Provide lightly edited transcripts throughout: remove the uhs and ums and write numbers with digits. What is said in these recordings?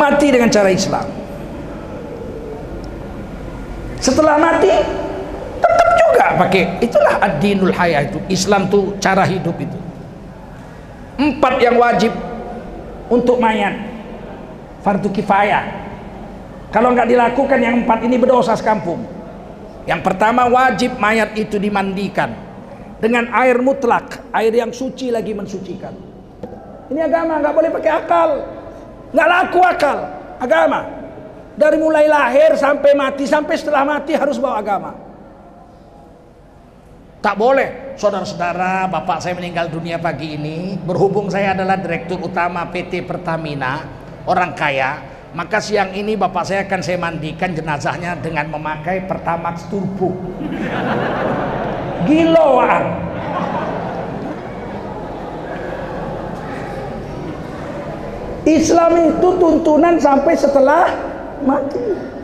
mati dengan cara Islam. Setelah mati tetap juga pakai, itulah ad-dinul hayah itu. Islam tuh cara hidup itu. 4 yang wajib untuk mayat, fardu kifayah. Kalau nggak dilakukan yang 4 ini berdosa sekampung. Yang pertama, wajib mayat itu dimandikan dengan air mutlak, air yang suci lagi mensucikan. Ini agama, nggak boleh pakai akal, nggak laku akal. Agama dari mulai lahir sampai mati, sampai setelah mati harus bawa agama. Tak boleh, saudara-saudara, bapak saya meninggal dunia pagi ini. Berhubung saya adalah direktur utama PT Pertamina, orang kaya, maka siang ini bapak saya akan saya mandikan jenazahnya dengan memakai Pertamax Turbo. Giloan. Islam itu tuntunan sampai setelah mati.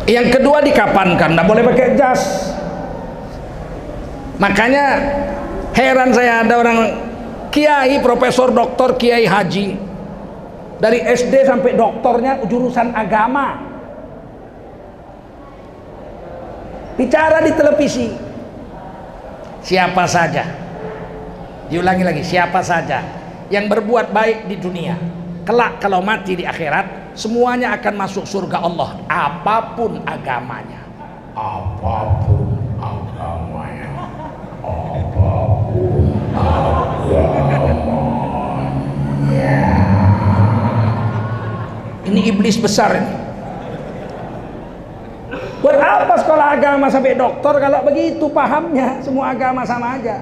Yang kedua, dikapankan, tidak boleh pakai jas. Makanya heran saya, ada orang kiai, profesor, doktor, kiai haji, dari SD sampai doktornya jurusan agama, bicara di televisi. Siapa saja, diulangi lagi, siapa saja yang berbuat baik di dunia, kelak kalau mati di akhirat, semuanya akan masuk surga Allah, apapun agamanya. Apapun agamanya. Apapun agamanya. Ini iblis besar ini. Buat apa sekolah agama sampai doktor kalau begitu pahamnya, semua agama sama aja.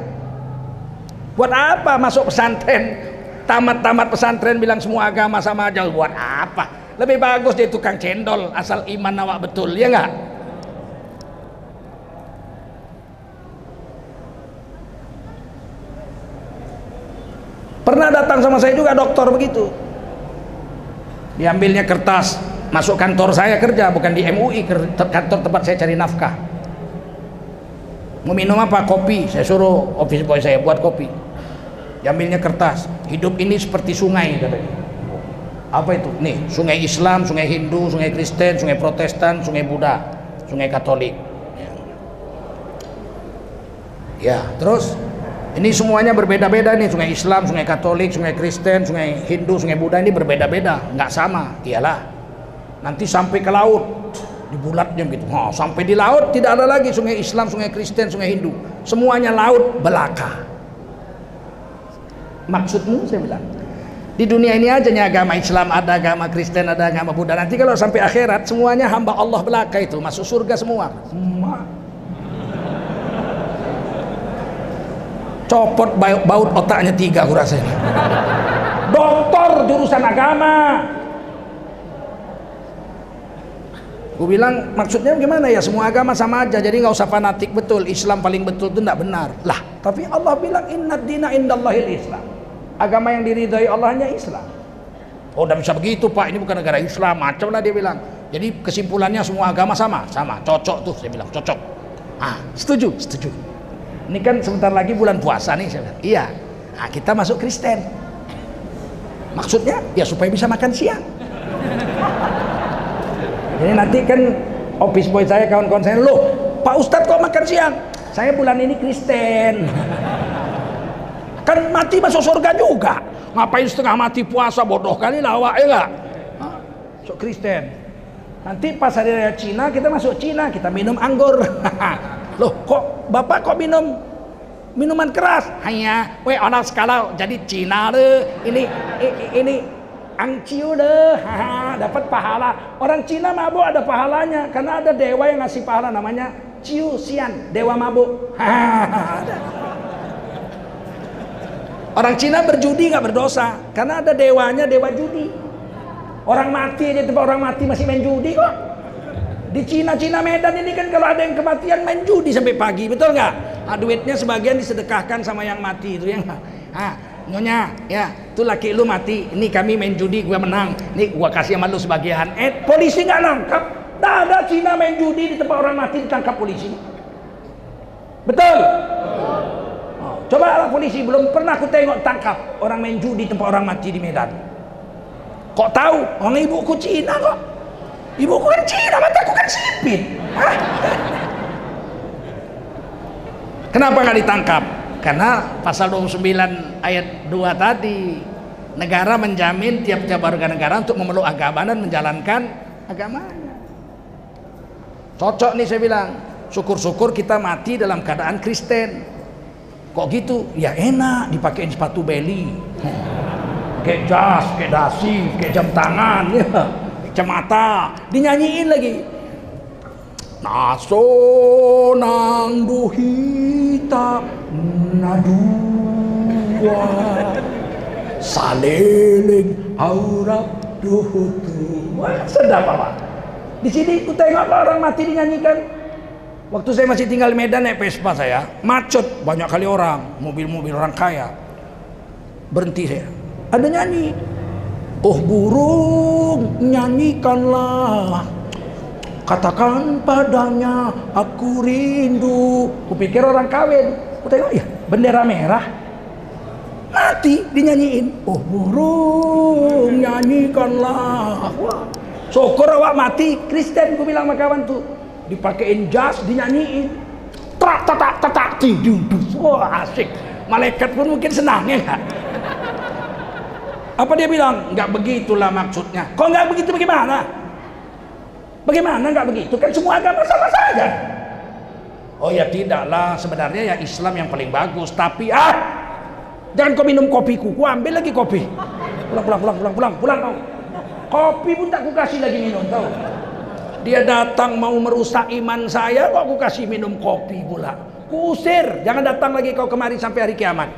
Buat apa masuk pesantren, tamat-tamat pesantren bilang semua agama sama aja? Buat apa? Lebih bagus dia tukang cendol, asal iman awak betul, ya enggak? Pernah datang sama saya juga dokter begitu. Diambilnya kertas, masuk kantor saya kerja, bukan di MUI, kantor tempat saya cari nafkah. Mau minum apa? Kopi. Saya suruh office boy saya buat kopi. Diambilnya kertas, hidup ini seperti sungai katanya. Apa itu? Nih, sungai Islam, sungai Hindu, sungai Kristen, sungai Protestan, sungai Buddha, sungai Katolik. Ya, terus ini semuanya berbeda-beda nih, sungai Islam, sungai Katolik, sungai Kristen, sungai Hindu, sungai Buddha ini berbeda-beda, nggak sama. Iyalah, nanti sampai ke laut, di bulatnya gitu. Sampai di laut tidak ada lagi sungai Islam, sungai Kristen, sungai Hindu, semuanya laut belaka. Maksudmu, saya bilang, di dunia ini aja nih agama Islam ada, agama Kristen ada, agama Buddha. Nanti kalau sampai akhirat semuanya hamba Allah belaka itu masuk surga semua. Copot baut otaknya 3 aku rasanya. Doktor jurusan agama. Gue bilang maksudnya gimana ya, semua agama sama aja, jadi nggak usah fanatik. Betul, Islam paling betul itu enggak benar lah, tapi Allah bilang innad dina indallahil Islam, agama yang diridhai Allah hanya Islam. Oh, udah bisa begitu Pak, ini bukan negara Islam, macam lah dia bilang. Jadi kesimpulannya semua agama sama, cocok tuh, saya bilang cocok. Setuju. Ini kan sebentar lagi bulan puasa nih, saya bilang. Iya. Kita masuk Kristen. Maksudnya ya supaya bisa makan siang. Jadi nanti kan office boy saya, kawan-kawan saya, loh Pak Ustadz kok makan siang? Saya bulan ini Kristen. Kan mati masuk surga juga. Ngapain setengah mati puasa, bodoh kali lawak, ya enggak? Masuk Kristen. Nanti pas hari raya Cina kita masuk Cina, kita minum anggur. Loh kok Bapak kok minum minuman keras? Hanya orang skala jadi Cina deh. Ini angciu deh, dapat pahala. Orang Cina mabuk ada pahalanya karena ada dewa yang ngasih pahala, namanya Ciu Sian, dewa mabuk. Orang Cina berjudi nggak berdosa karena ada dewanya, dewa judi. Orang mati aja, tempat orang mati masih main judi kok. Di Cina Medan ini kan kalau ada yang kematian main judi sampai pagi, betul nggak? Duitnya sebagian disedekahkan sama yang mati itu, yang nyonya, ya, tuh laki lu mati, ini kami main judi, gua menang, nih gua kasih sama lu sebagian. Polisi nggak nangkap, tak ada Cina main judi di tempat orang mati ditangkap polisi, betul? Coba lah polisi, belum pernah aku tengok tangkap orang main judi tempat orang mati di Medan. Kok tahu? Orang ibuku Cina kok. Ibuku kan Cina, mataku kan sipit. Hah? Kenapa nggak ditangkap? Karena pasal 29 ayat 2 tadi, negara menjamin tiap-tiap warga negara untuk memeluk agama dan menjalankan agamanya. Cocok nih saya bilang. Syukur-syukur kita mati dalam keadaan Kristen. Kok gitu? Ya enak, dipakein sepatu beli, kayak jas, kayak dasi, kayak jam tangan, ya, kacamata, dinyanyiin lagi. Naso nang duhita nadua saleleng aurap duhutu. Wah, sedap apa? Di sini ku tengok orang mati dinyanyikan. Waktu saya masih tinggal di Medan naik Vespa saya, macet, banyak kali orang, mobil-mobil orang kaya. Berhenti saya, ada nyanyi. Oh burung, nyanyikanlah, katakan padanya aku rindu. Kupikir orang kawin. Ku tengok, ya bendera merah, mati dinyanyiin. Oh burung, nyanyikanlah. Wah, syukur awak mati Kristen, ku bilang sama kawan tuh. Dipakein jas, dinyanyiin, tak tak tak tak tidur. Wah asik, malaikat pun mungkin senang ya. Apa dia bilang? Nggak begitulah maksudnya. Kok nggak begitu bagaimana? Bagaimana nggak begitu? Kan semua agama sama saja. Oh ya tidaklah, sebenarnya ya Islam yang paling bagus. Tapi jangan kau minum kopiku, ku ambil lagi kopi. Pulang kau. Kopi pun tak ku kasih lagi minum tau. Dia datang mau merusak iman saya, kok aku kasih minum kopi pula. Kusir, jangan datang lagi kau kemari sampai hari kiamat.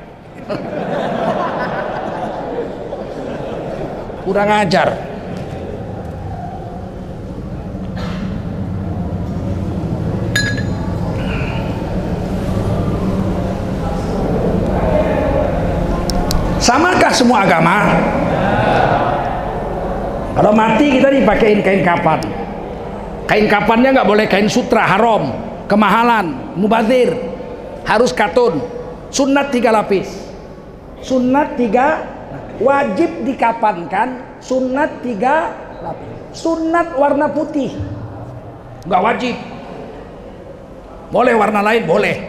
Kurang ajar. Samakah semua agama? Kalau mati kita dipakein kain kapan. Kain kapannya nggak boleh kain sutra, haram, kemahalan, mubazir, harus katun. Sunat 3 lapis. Sunat 3, wajib dikapankan. Sunat 3 lapis. Sunat warna putih, nggak wajib. Boleh warna lain, boleh.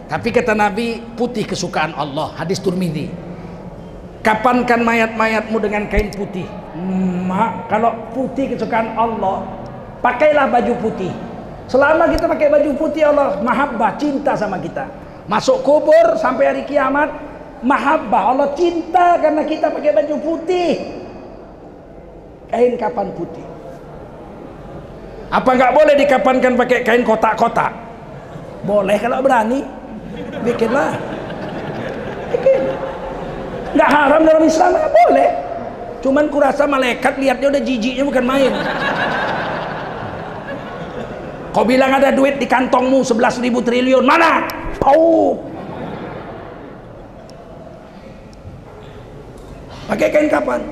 Tapi kata Nabi, putih kesukaan Allah. Hadis Turmidi. Kapankan mayat-mayatmu dengan kain putih. Kalau putih kesukaan Allah, pakailah baju putih. Selama kita pakai baju putih, Allah mahabbah, cinta sama kita. Masuk kubur sampai hari kiamat, mahabbah, Allah cinta karena kita pakai baju putih. Kain kapan putih. Apa nggak boleh dikapankan pakai kain kotak-kotak? Boleh kalau berani, bikinlah. Bikin. Nggak haram dalam Islam, nggak boleh. Cuman kurasa malaikat lihatnya udah jijiknya bukan main. Kau bilang ada duit di kantongmu 11.000 triliun, mana? Oh. Pakai kain kapan?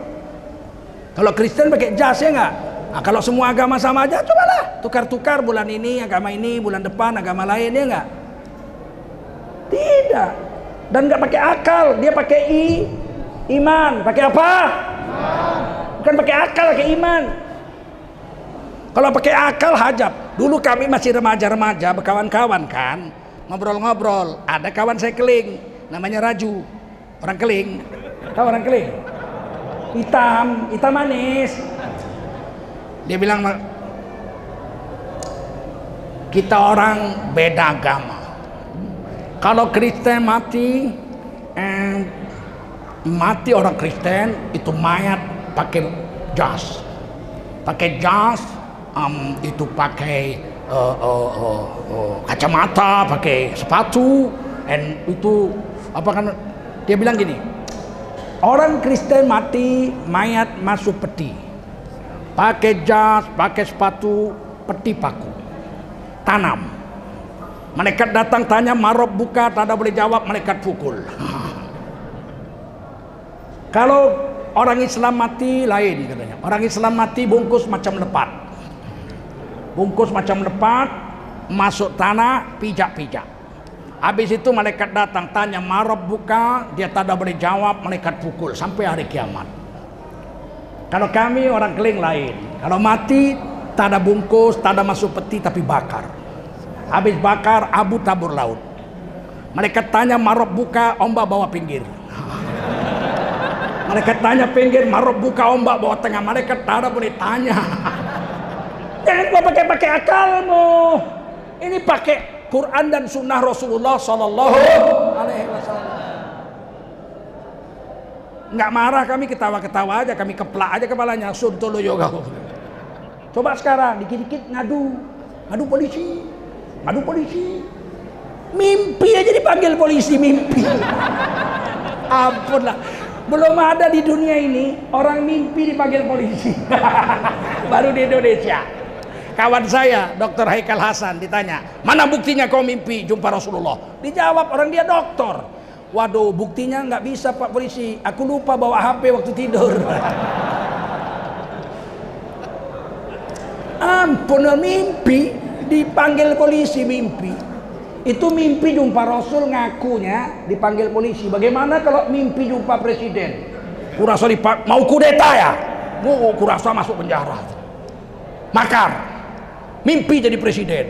Kalau Kristen pakai jas ya nggak? Nah, kalau semua agama sama aja, cobalah tukar-tukar, bulan ini agama ini, bulan depan agama lain ya nggak? Tidak. Dan nggak pakai akal, dia pakai iman. Pakai apa? Bukan pakai akal, pakai iman. Kalau pakai akal hajab. Dulu kami masih remaja-remaja, berkawan-kawan kan, ngobrol-ngobrol. Ada kawan saya Keling, namanya Raju, orang Keling. Tahu orang Keling? Hitam manis. Dia bilang, kita orang beda agama. Kalau Kristen mati orang Kristen itu mayat pakai jas. Itu pakai kacamata, pakai sepatu, dan itu apa kan? Dia bilang gini, orang Kristen mati, mayat masuk peti, pakai jas, pakai sepatu, peti paku, tanam. Malaikat datang tanya, marob buka, tak ada boleh jawab, malaikat pukul. Kalau orang Islam mati lain katanya. Orang Islam mati bungkus macam lepat. Bungkus macam lepat, masuk tanah, pijak-pijak. Habis itu malaikat datang tanya marab buka, dia tak ada boleh jawab, malaikat pukul sampai hari kiamat. Kalau kami orang Keling lain, kalau mati tak ada bungkus, tak ada masuk peti tapi bakar. Habis bakar abu tabur laut. Malaikat tanya marab buka, ombak bawa pinggir. Malaikat tanya pinggir, marab buka, ombak bawa tengah. Malaikat tak ada boleh tanya. Jangan kau pakai akalmu. Ini pakai Quran dan Sunnah Rasulullah Sallallahu Alaihi Wasallam. Nggak marah kami, ketawa-ketawa aja, kami keplak aja kepalanya. Suntolo yoga. Coba sekarang dikit-dikit ngadu polisi, mimpi aja dipanggil polisi, mimpi. Ampun lah, belum ada di dunia ini orang mimpi dipanggil polisi. Baru di Indonesia. Kawan saya, Dr. Haikal Hasan, ditanya, mana buktinya kau mimpi jumpa Rasulullah? Dijawab orang dia dokter. Waduh, buktinya nggak bisa Pak Polisi. Aku lupa bawa HP waktu tidur. Ampun, mimpi dipanggil polisi, mimpi. Itu mimpi jumpa Rasul, ngakunya dipanggil polisi. Bagaimana kalau mimpi jumpa presiden? Kurasa mau kudeta ya? Kurasa masuk penjara. Makar. Mimpi jadi presiden.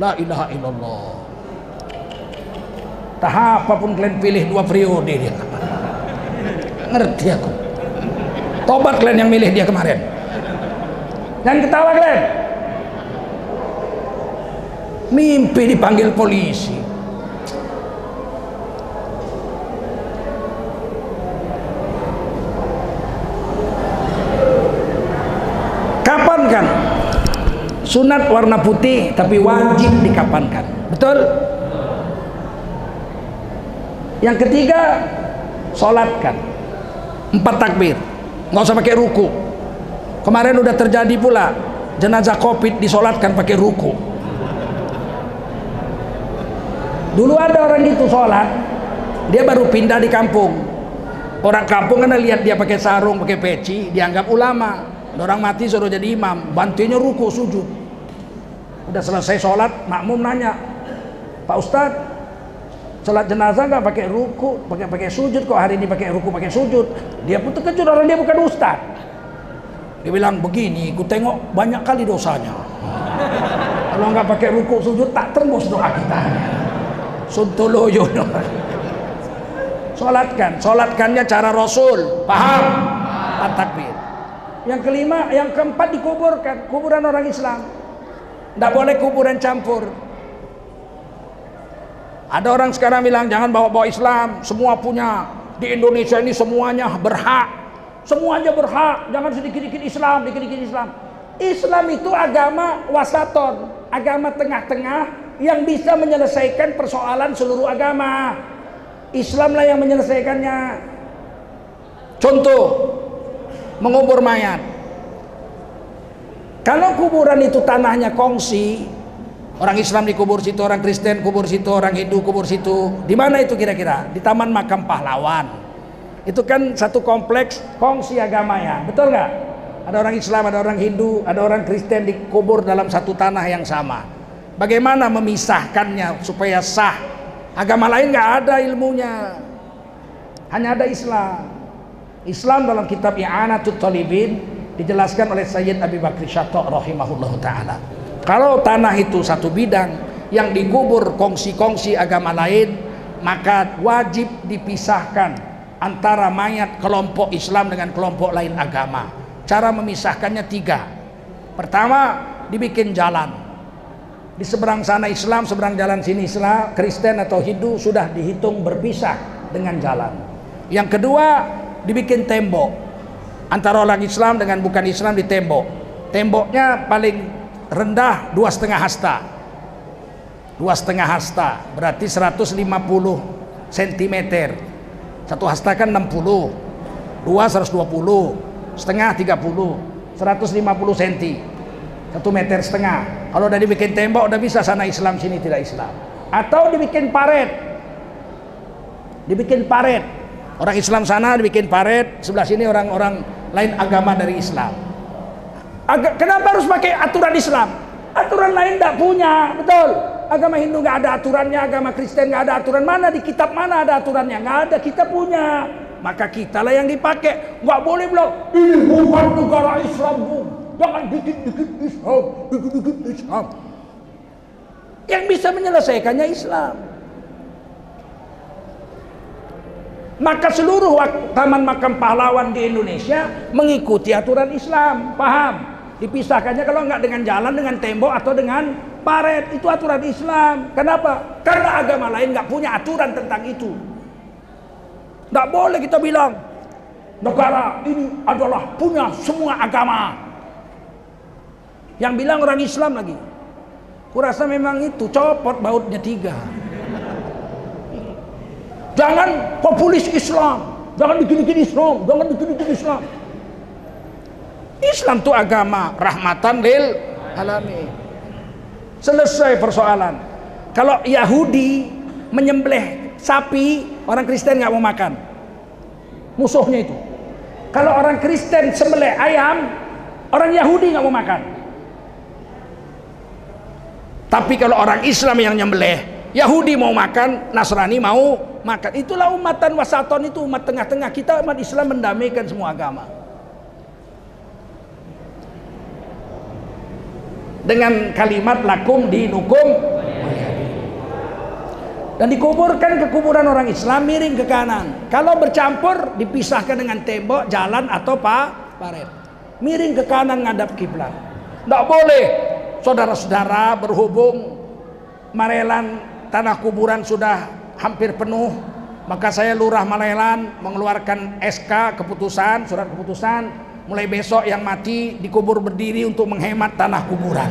La ilaha illallah. Tah apapun kalian pilih 2 periode dia. Ngerti aku. Tobat kalian yang milih dia kemarin. Jangan ketawa kalian. Mimpi dipanggil polisi. Kapan kan? Sunat warna putih tapi wajib dikapankan. Betul? Yang ketiga, sholatkan 4 takbir, nggak usah pakai ruku. Kemarin udah terjadi pula jenazah COVID disolatkan pakai ruku. Dulu ada orang itu sholat, dia baru pindah di kampung. Orang kampung kan lihat dia pakai sarung, pakai peci, dianggap ulama. Orang mati suruh jadi imam, bantunya ruku sujud. Udah selesai sholat, makmum nanya, Pak Ustadz, sholat jenazah nggak pakai ruku, pakai sujud, kok hari ini pakai ruku pakai sujud? Dia pun terkejut, orang dia bukan ustadz. Dia bilang begini, ku tengok banyak kali dosanya. Kalau nggak pakai ruku sujud tak tembus doa kita. Suntoloyo. Sholatkannya cara Rasul, paham? 4 takbir. Yang kelima, yang keempat dikuburkan, kuburan orang Islam. Nggak boleh kuburan campur. Ada orang sekarang bilang jangan bawa-bawa Islam, semua punya. Di Indonesia ini semuanya berhak. Semuanya berhak, jangan sedikit-sedikit Islam, dikit-dikit Islam. Islam itu agama wasaton, agama tengah-tengah yang bisa menyelesaikan persoalan seluruh agama. Islamlah yang menyelesaikannya. Contoh, mengubur mayat. Kalau kuburan itu tanahnya kongsi, orang Islam dikubur situ, orang Kristen kubur situ, orang Hindu kubur situ. Di mana itu kira-kira? Di Taman Makam Pahlawan. Itu kan satu kompleks kongsi agama ya, betul nggak? Ada orang Islam, ada orang Hindu, ada orang Kristen dikubur dalam satu tanah yang sama. Bagaimana memisahkannya supaya sah? Agama lain nggak ada ilmunya, hanya ada Islam. Islam dalam kitab I'anatut Talibin dijelaskan oleh Sayyid Abi Bakri Syatto rahimahullahu ta'ala. Kalau tanah itu satu bidang yang dikubur kongsi-kongsi agama lain, maka wajib dipisahkan antara mayat kelompok Islam dengan kelompok lain agama. Cara memisahkannya 3. Pertama, dibikin jalan. Di seberang sana Islam, seberang jalan sini Islam, Kristen atau Hindu, sudah dihitung berpisah dengan jalan. Yang kedua, dibikin tembok. Antara orang Islam dengan bukan Islam di tembok. Temboknya paling rendah 2,5 hasta. 2,5 hasta berarti 150 cm. Satu hasta kan 60, 2 120, setengah 30, 150 cm, 1,5 meter. Kalau udah dibikin tembok udah bisa sana Islam sini tidak Islam. Atau dibikin paret. Dibikin paret. Orang Islam sana dibikin paret, sebelah sini orang-orang lain agama dari Islam. Kenapa harus pakai aturan Islam? Aturan lain tidak punya, betul? Agama Hindu nggak ada aturannya, agama Kristen nggak ada aturan. Mana di kitab mana ada aturannya? Nggak ada, kita punya. Maka kita lah yang dipakai. Nggak boleh bilang ini bukan negara Islam, Bu. Jangan dikit-dikit Islam, dikit-dikit Islam. Yang bisa menyelesaikannya Islam. Maka seluruh taman makam pahlawan di Indonesia mengikuti aturan Islam, paham? Dipisahkannya kalau nggak dengan jalan, dengan tembok atau dengan paret, itu aturan Islam. Kenapa? Karena agama lain nggak punya aturan tentang itu. Nggak boleh kita bilang negara ini adalah punya semua agama. Yang bilang orang Islam lagi. Kurasa memang itu copot bautnya 3. Jangan populis Islam, jangan bikin-bikin Islam, jangan bikin-bikin Islam. Islam itu agama rahmatan lil alamin. Selesai persoalan. Kalau Yahudi menyembelih sapi, orang Kristen nggak mau makan. Musuhnya itu. Kalau orang Kristen sembelih ayam, orang Yahudi nggak mau makan. Tapi kalau orang Islam yang nyembelih, Yahudi mau makan, Nasrani mau makan. Itulah umatan wasaton, itu umat tengah-tengah. Kita umat Islam mendamaikan semua agama. Dengan kalimat lakum dinukum, dan dikuburkan ke kuburan orang Islam miring ke kanan. Kalau bercampur dipisahkan dengan tembok, jalan atau paret. Miring ke kanan ngadap kiblat. Tidak boleh saudara-saudara berhubung Marelan tanah kuburan sudah hampir penuh, maka saya lurah Marelan mengeluarkan SK keputusan, surat keputusan, mulai besok yang mati dikubur berdiri untuk menghemat tanah kuburan.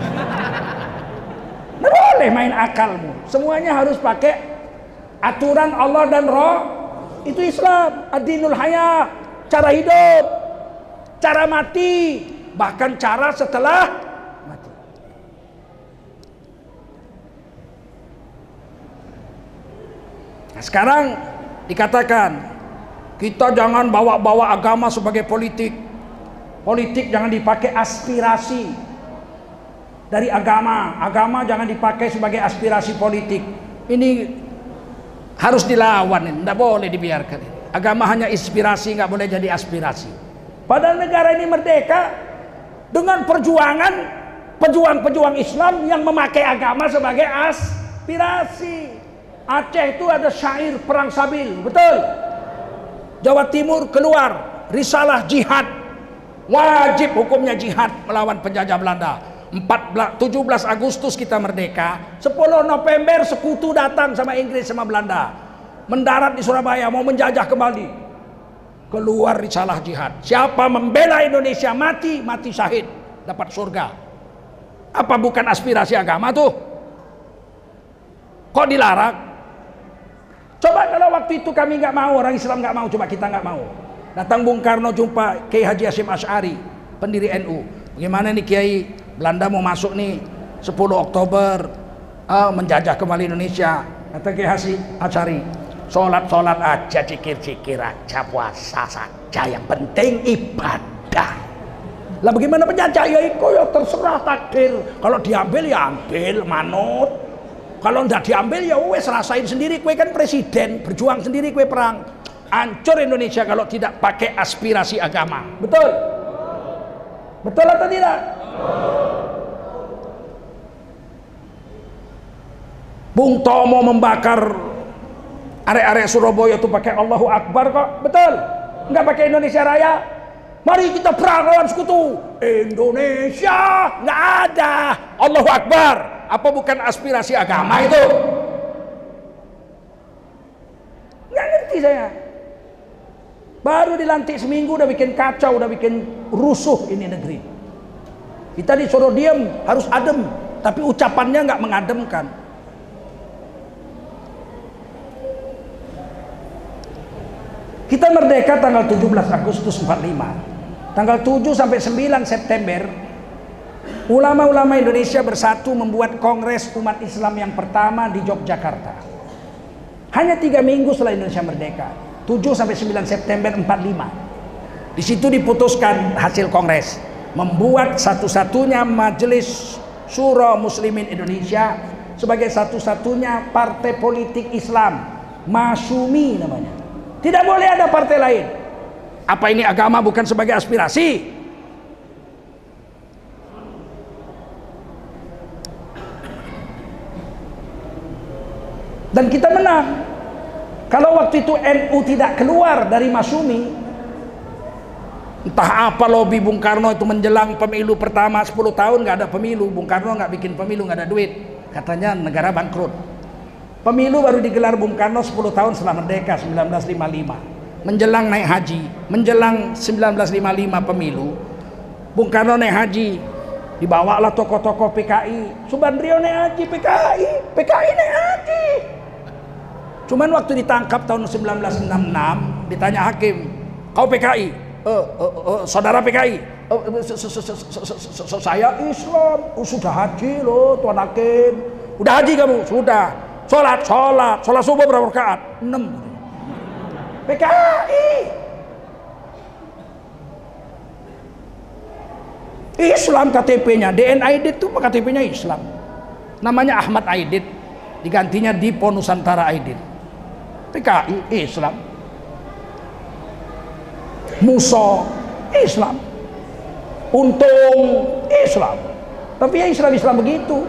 Nggak boleh main akalmu. Semuanya harus pakai aturan Allah dan Roh. Itu Islam. Ad-dinul haya, cara hidup, cara mati, bahkan cara setelah mati. Nah, sekarang dikatakan kita jangan bawa-bawa agama sebagai politik. Politik jangan dipakai aspirasi dari agama. Agama jangan dipakai sebagai aspirasi politik. Ini harus dilawan, tidak boleh dibiarkan. Agama hanya inspirasi, nggak boleh jadi aspirasi. Padahal negara ini merdeka dengan perjuangan pejuang-pejuang Islam yang memakai agama sebagai aspirasi. Aceh itu ada syair perang Sabil, betul? Jawa Timur keluar risalah jihad. Wajib hukumnya jihad melawan penjajah Belanda. 17 Agustus kita merdeka, 10 November sekutu datang sama Inggris sama Belanda, mendarat di Surabaya mau menjajah kembali. Keluar risalah jihad. Siapa membela Indonesia mati syahid, dapat surga. Apa bukan aspirasi agama tuh? Kok dilarang? Coba kalau waktu itu kami nggak mau, orang Islam nggak mau, coba kita nggak mau. Datang Bung Karno jumpa Kiai Haji Hasyim Asy'ari, pendiri NU. Bagaimana nih Kiai, Belanda mau masuk nih 10 Oktober menjajah kembali Indonesia. Kata Kiai Hasyim Asy'ari, sholat aja, zikir aja, puasa saja, yang penting ibadah. Lah bagaimana penjajah? Ya itu ya terserah takdir. Kalau diambil ya ambil, manut. Kalau ndak diambil ya wes rasain sendiri. Kue kan presiden, berjuang sendiri kue perang. Hancur Indonesia kalau tidak pakai aspirasi agama. Betul? Betul atau tidak? Bung Tomo membakar area-area Surabaya itu pakai Allahu Akbar kok. Betul? Enggak pakai Indonesia Raya? Mari kita perang lawan sekutu. Indonesia nggak ada. Allahu Akbar. Apa bukan aspirasi agama itu? Nggak ngerti saya. Baru dilantik seminggu udah bikin kacau, udah bikin rusuh ini negeri. Kita disuruh diam, harus adem, tapi ucapannya nggak mengademkan. Kita merdeka tanggal 17 Agustus 45. Tanggal 7 sampai 9 September, ulama-ulama Indonesia bersatu membuat Kongres Umat Islam yang pertama di Yogyakarta. Hanya 3 minggu setelah Indonesia merdeka. 7 sampai 9 September 45. Di situ diputuskan hasil kongres membuat satu-satunya Majelis Syuro Muslimin Indonesia sebagai satu-satunya partai politik Islam, Masyumi namanya. Tidak boleh ada partai lain. Apa ini agama bukan sebagai aspirasi? Dan kita menang. Kalau waktu itu NU tidak keluar dari Masyumi, entah apa lobby Bung Karno itu menjelang pemilu pertama 10 tahun nggak ada pemilu. Bung Karno nggak bikin pemilu, nggak ada duit. Katanya negara bangkrut. Pemilu baru digelar Bung Karno 10 tahun setelah merdeka 1955. Menjelang naik haji, menjelang 1955 pemilu, Bung Karno naik haji. Dibawalah tokoh-tokoh PKI. Subandrio naik haji, PKI naik haji. Cuman waktu ditangkap tahun 1966, ditanya hakim, kau PKI? Saudara PKI? Saya Islam. Sudah haji loh Tuan Hakim. Udah haji kamu? Sudah. Sholat subuh berapa rakaat? 6. PKI. Islam KTP-nya, DN Aidit itu KTP-nya Islam. Namanya Ahmad Aidit, digantinya Dipo Nusantara Aidit. PKI Islam. Muso Islam. Untung Islam. Tapi ya Islam begitu.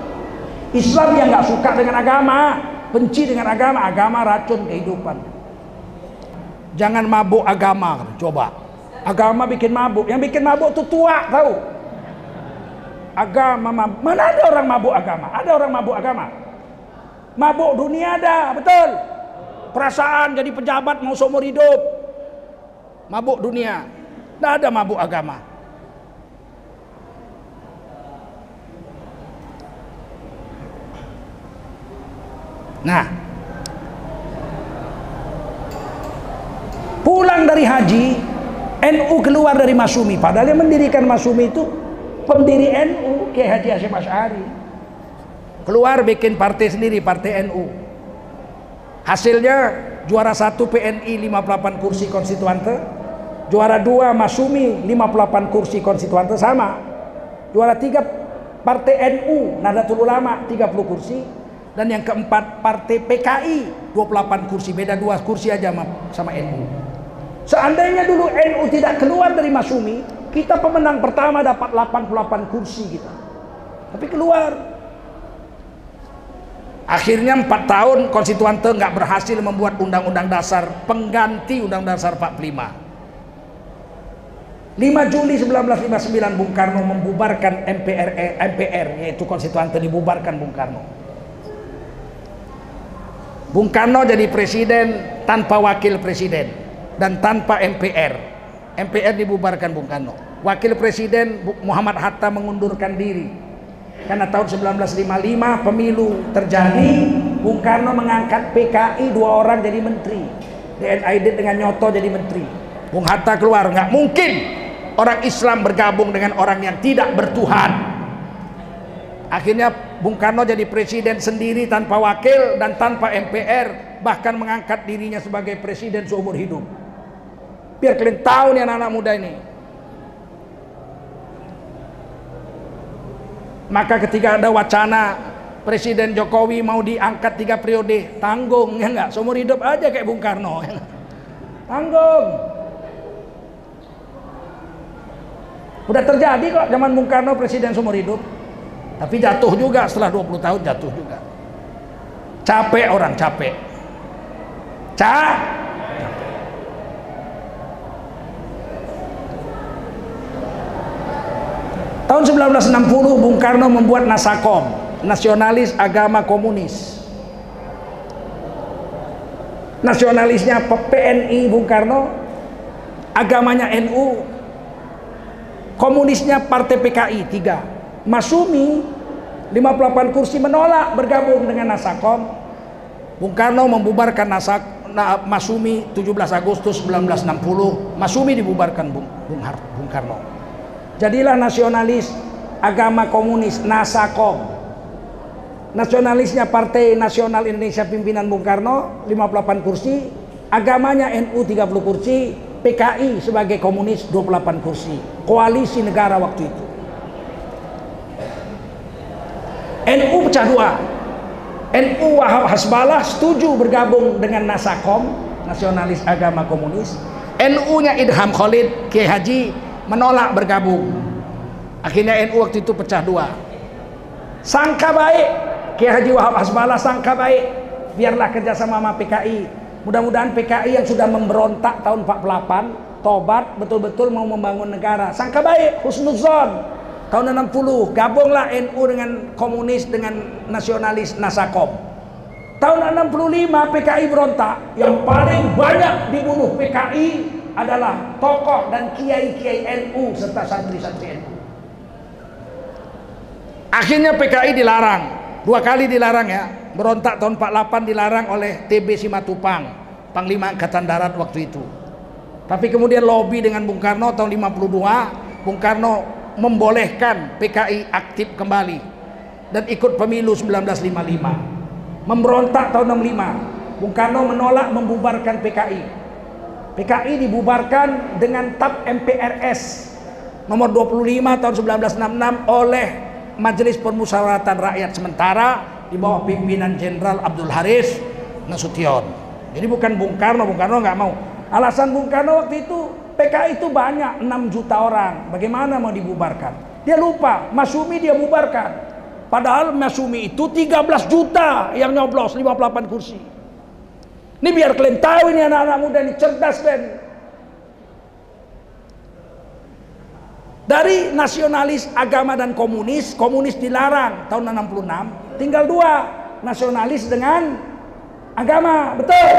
Islam yang nggak suka dengan agama, benci dengan agama, agama racun kehidupan. Jangan mabuk agama, coba. Agama bikin mabuk, yang bikin mabuk tuh tua, tahu? Agama mabuk. Mana ada orang mabuk agama? Ada orang mabuk agama? Mabuk dunia ada, betul. Perasaan jadi pejabat mau seumur hidup. Mabuk dunia. Tidak ada mabuk agama. Nah, pulang dari haji, NU keluar dari Masyumi. Padahal yang mendirikan Masyumi itu pendiri NU, Kiai Haji Hasyim Asy'ari. Keluar bikin partai sendiri, partai NU. Hasilnya juara 1 PNI 58 kursi konstituante, juara 2 Masyumi 58 kursi konstituante sama. Juara 3 partai NU Nahdlatul Ulama 30 kursi, dan yang keempat partai PKI 28 kursi, beda 2 kursi aja sama NU. Seandainya dulu NU tidak keluar dari Masyumi, kita pemenang pertama dapat 88 kursi kita. Tapi keluar. Akhirnya 4 tahun konstituante nggak berhasil membuat undang-undang dasar pengganti undang dasar 45. 5 Juli 1959 Bung Karno membubarkan MPR, yaitu konstituante dibubarkan Bung Karno. Bung Karno jadi presiden tanpa wakil presiden dan tanpa MPR. MPR dibubarkan Bung Karno. Wakil presiden Muhammad Hatta mengundurkan diri. Karena tahun 1955 pemilu terjadi, Bung Karno mengangkat PKI 2 orang jadi menteri. DN Aidit dengan Nyoto jadi menteri. Bung Hatta keluar, nggak mungkin orang Islam bergabung dengan orang yang tidak bertuhan. Akhirnya Bung Karno jadi presiden sendiri tanpa wakil dan tanpa MPR, bahkan mengangkat dirinya sebagai presiden seumur hidup. Biar kalian tahu nih anak-anak muda ini. Maka ketika ada wacana Presiden Jokowi mau diangkat 3 periode, tanggung ya enggak, seumur hidup aja kayak Bung Karno ya. Tanggung. Udah terjadi kok zaman Bung Karno presiden seumur hidup. Tapi jatuh juga setelah 20 tahun, jatuh juga. Capek orang, capek. Tahun 1960 Bung Karno membuat Nasakom, Nasionalis Agama Komunis. Nasionalisnya PNI Bung Karno, agamanya NU, komunisnya partai PKI 3. Masyumi 58 kursi menolak bergabung dengan Nasakom. Bung Karno membubarkan Masyumi 17 Agustus 1960. Masyumi dibubarkan Bung Karno. Jadilah nasionalis agama komunis Nasakom. Nasionalisnya Partai Nasional Indonesia pimpinan Bung Karno 58 kursi, agamanya NU 30 kursi, PKI sebagai komunis 28 kursi. Koalisi negara waktu itu. NU pecah 2. NU Wahab Hasbalah setuju bergabung dengan Nasakom, Nasionalis Agama Komunis. NU-nya Idham Khalid, Kiai Haji menolak bergabung. Akhirnya NU waktu itu pecah dua. Sangka baik, Kiai Haji Wahab Hasbalah sangka baik, biarlah kerjasama sama PKI. Mudah-mudahan PKI yang sudah memberontak tahun 48 tobat, betul-betul mau membangun negara. Sangka baik, husnuzon. Tahun 60 gabunglah NU dengan komunis dengan nasionalis Nasakom. Tahun 65 PKI berontak. Yang paling banyak dibunuh PKI adalah tokoh dan kiai-kiai NU serta santri-santri NU. Akhirnya PKI dilarang. 2 kali dilarang ya. Berontak tahun 48 dilarang oleh TB Simatupang, Panglima Angkatan Darat waktu itu. Tapi kemudian lobby dengan Bung Karno tahun 52, Bung Karno membolehkan PKI aktif kembali dan ikut pemilu 1955. Memberontak tahun 65, Bung Karno menolak membubarkan PKI. PKI dibubarkan dengan TAP MPRS nomor 25 tahun 1966 oleh Majelis Permusyawaratan Rakyat Sementara di bawah pimpinan Jenderal Abdul Haris Nasution. Jadi bukan Bung Karno nggak mau. Alasan Bung Karno waktu itu, PKI itu banyak, 6 juta orang, bagaimana mau dibubarkan? Dia lupa, Masyumi dia bubarkan. Padahal Masyumi itu 13 juta yang nyoblos 58 kursi. Ini biar kalian tahu, ini anak-anak muda ini cerdas kan. Dari nasionalis agama dan komunis, komunis dilarang tahun 66, tinggal 2, nasionalis dengan agama, betul.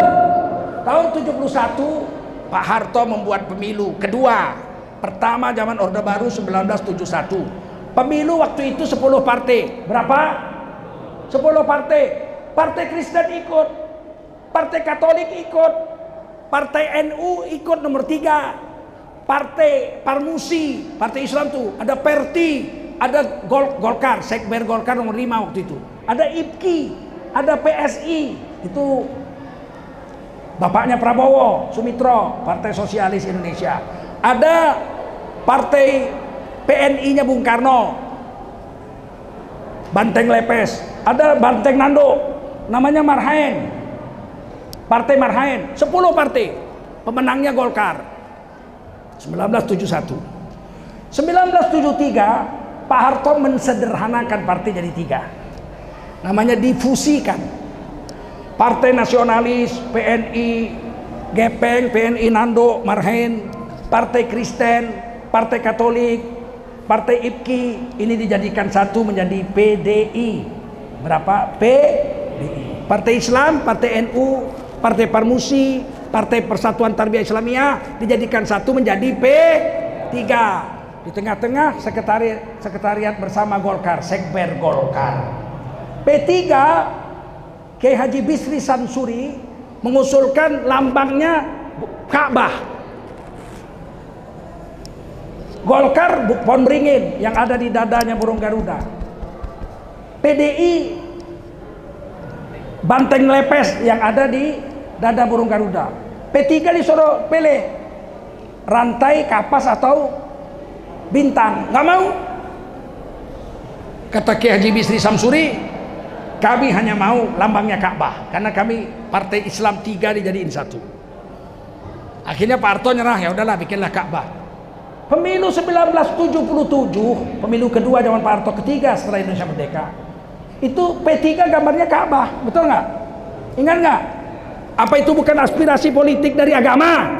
Tahun 71 Pak Harto membuat pemilu kedua. Pertama zaman Orde Baru 1971. Pemilu waktu itu 10 partai. Berapa? 10 partai. Partai Kristen ikut, Partai Katolik ikut, Partai NU ikut nomor 3, Partai Parmusi, Partai Islam tuh, ada Perti, ada Golkar, Sekber Golkar nomor 5 waktu itu. Ada IPKI, ada PSI, itu bapaknya Prabowo Sumitro, Partai Sosialis Indonesia. Ada Partai PNI-nya Bung Karno, Banteng Lepes. Ada Banteng Nando, namanya Marhaen, Partai Marhaen. 10 partai. Pemenangnya Golkar. 1971. 1973 Pak Harto mensederhanakan partai jadi 3. Namanya difusikan. Partai Nasionalis, PNI, Gepeng, PNI Nando, Marhaen, Partai Kristen, Partai Katolik, Partai IPKI, ini dijadikan satu menjadi PDI. Berapa? PDI. Partai Islam, Partai NU, Partai Parmusi, Partai Persatuan Tarbiyah Islamiyah dijadikan satu menjadi P3. Di tengah-tengah sekretariat bersama Golkar, Sekber Golkar. P3, Kiai Haji Bisri Samsuri mengusulkan lambangnya Ka'bah. Golkar pohon beringin yang ada di dadanya burung Garuda. PDI banteng lepes yang ada di dada burung Garuda. P3 disuruh pilih rantai, kapas atau bintang. Nggak mau. Kata Kiai Haji Bisri Samsuri, kami hanya mau lambangnya Ka'bah karena kami partai Islam 3 dijadiin satu. Akhirnya Pak Harto nyerah, ya udahlah bikinlah Ka'bah. Pemilu 1977, pemilu kedua zaman Pak Harto, ketiga setelah Indonesia merdeka, itu P3 gambarnya Ka'bah, betul nggak? Ingat nggak? Apa itu bukan aspirasi politik dari agama?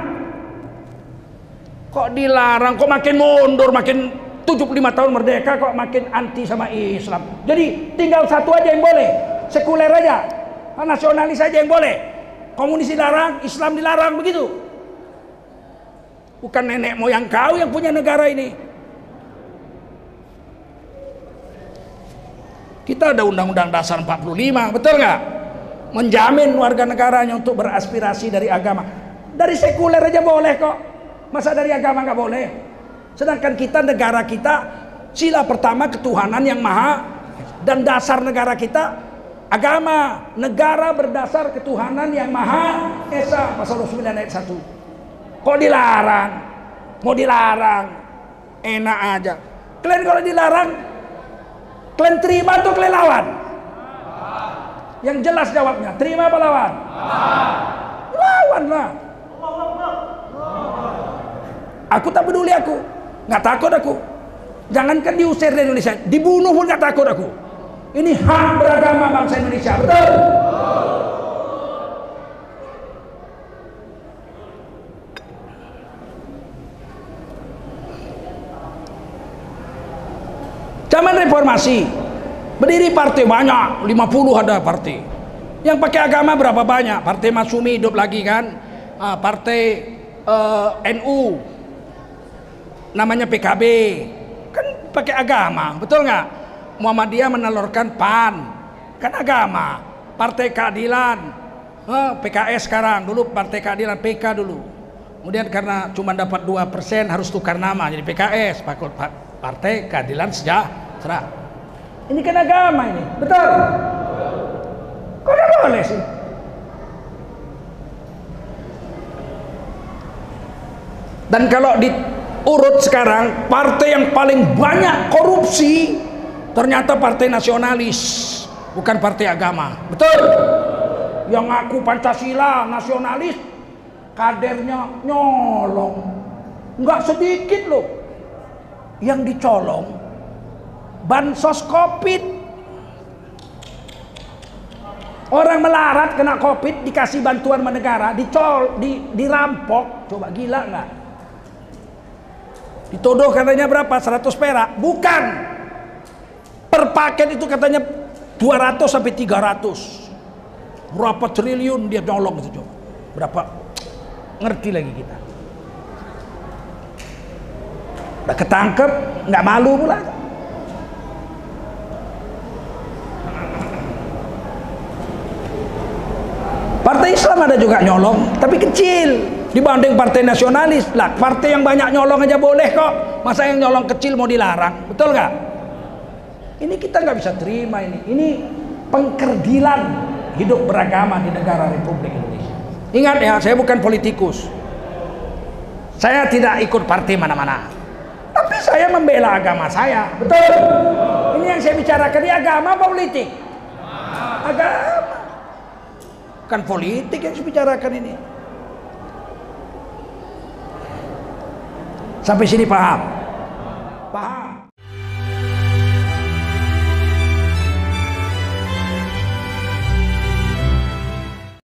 Kok dilarang? Kok makin mundur, makin 75 tahun merdeka kok makin anti sama Islam. Jadi tinggal satu aja yang boleh, sekuler aja, nasionalis aja yang boleh. Komunis dilarang, Islam dilarang, begitu. Bukan nenek moyang kau yang punya negara ini. Kita ada Undang-Undang Dasar 45, betul nggak? Menjamin warga negaranya untuk beraspirasi dari agama. Dari sekuler aja boleh kok. Masa dari agama nggak boleh? Sedangkan kita, negara kita, sila pertama ketuhanan yang maha, dan dasar negara kita agama. Negara berdasar ketuhanan yang maha esa, pasal 29 ayat 1. Kok dilarang? Mau dilarang? Enak aja. Kalian kalau dilarang, kalian terima atau kalian lawan? Yang jelas jawabnya. Terima apa lawan? Lawanlah. Aku tak peduli aku. Nggak takut aku. Jangankan diusir dari Indonesia, dibunuh pun nggak takut aku. Ini hak beragama bangsa Indonesia, betul? Zaman reformasi, berdiri partai banyak, 50 ada partai. Yang pakai agama berapa banyak? Partai Masyumi hidup lagi kan? Partai NU, namanya PKB, kan pakai agama, betul nggak? Muhammadiyah menelurkan PAN, kan agama. Partai Keadilan, PKS sekarang, dulu Partai Keadilan PK dulu. Kemudian karena cuma dapat 2% harus tukar nama jadi PKS, Partai Keadilan Sejahtera. Ini kan agama ini, betul? Kok nggak boleh sih? Dan kalau diurut sekarang, partai yang paling banyak korupsi ternyata partai nasionalis, bukan partai agama, betul? Yang ngaku Pancasila, nasionalis, kadernya nyolong, nggak sedikit loh yang dicolong. Bansos Covid, orang melarat kena Covid dikasih bantuan negara, dirampok, coba gila nggak? Dituduh katanya berapa? 100 perak, bukan. Per paket itu katanya 200 sampai 300. Berapa triliun dia nyolong itu coba. Berapa? Ngerti lagi kita. Udah ketangkep, nggak malu pula. Partai Islam ada juga nyolong, tapi kecil dibanding partai nasionalis. Lah, partai yang banyak nyolong aja boleh kok. Masa yang nyolong kecil mau dilarang? Betul nggak? Ini kita nggak bisa terima ini. Ini pengkerdilan hidup beragama di negara Republik Indonesia. Ingat ya, saya bukan politikus. Saya tidak ikut partai mana-mana. Tapi saya membela agama saya. Betul? Ini yang saya bicarakan, ini agama apa politik? Agama. Bukan politik yang saya bicarakan ini. Sampai sini paham? Paham.